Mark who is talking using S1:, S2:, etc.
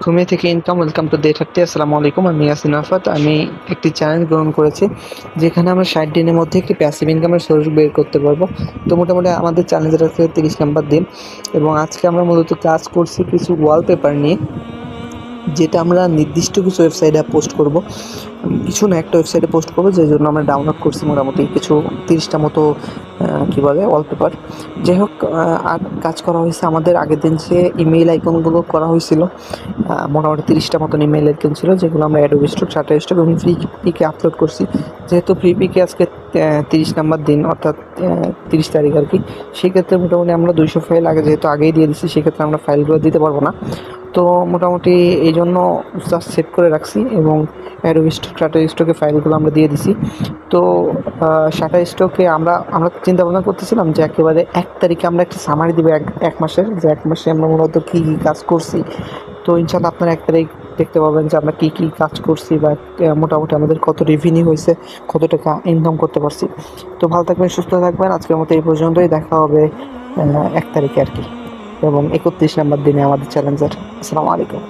S1: ঘুমিয়ে থেকে income. Welcome to day 30। আসসালামু আলাইকুম, আমি ইয়াসিন আরাফাত। আমি একটি চ্যালেঞ্জ গ্রহণ করেছি যেখানে আমরা 60 দিনের মধ্যে একটি প্যাসিভ ইনকামের সোর্স বের করতে পারবো। তো মোটামুটি আমাদের চ্যালেঞ্জের আছে 30 নাম্বার দিন, এবং আজকে আমরা মূলত কাজ করছি কিছু ওয়ালপেপার নিয়ে, যেটা আমরা নির্দিষ্ট কিছু ওয়েবসাইটে পোস্ট করব। কিছু না, একটা ওয়েবসাইটে পোস্ট করবো, যে জন্য আমরা ডাউনলোড করছি মোটামুটি কিছু 30টা মতো কী বলে ওয়ালপেপার। যাই হোক, আর কাজ করা হয়েছে আমাদের আগের দিন যে ইমেইল আইকনগুলো করা হয়েছিল, মোটামুটি 30টা মতন ইমেইল আইকন ছিল, যেগুলো আমরা অ্যাডোবি স্টক, শাটারস্টক এবং ফ্রি পিকে আপলোড করছি। যেহেতু ফ্রি পিকে আজকে 30 নাম্বার দিন, অর্থাৎ 30 তারিখ আর কি, সেক্ষেত্রে মোটামুটি আমরা 200 ফাইল যেহেতু আগেই দিয়ে দিচ্ছি, সেক্ষেত্রে আমরা ফাইলগুলো দিতে পারবো না। তো মোটামুটি এই জন্য জাস্ট সেভ করে রাখছি, এবং অ্যাডোবি স্টক, শাটারস্টকে ফাইলগুলো আমরা দিয়ে দিছি। তো শাটারস্টকে আমরা চিন্তা ভাবনা করতেছিলাম যে একেবারে 1 তারিখে আমরা একটা সামারি দিব এক মাসের, যে 1 মাসে আমরা মূলত কী কী কাজ করছি। তো ইনশাল্লাহ আপনারা 1 তারিখ দেখতে পাবেন যে আমরা কী কী কাজ করছি, বা মোটামুটি আমাদের কত রেভিনিউ হয়েছে, কত টাকা ইনকাম করতে পারছি। তো ভালো থাকবেন, সুস্থ থাকবেন। আজকের মতো এই পর্যন্তই, দেখা হবে 1 তারিখে আর কি, এবং 31 নাম্বার দিনে আমাদের চ্যালেঞ্জার। আসসালামু আলাইকুম।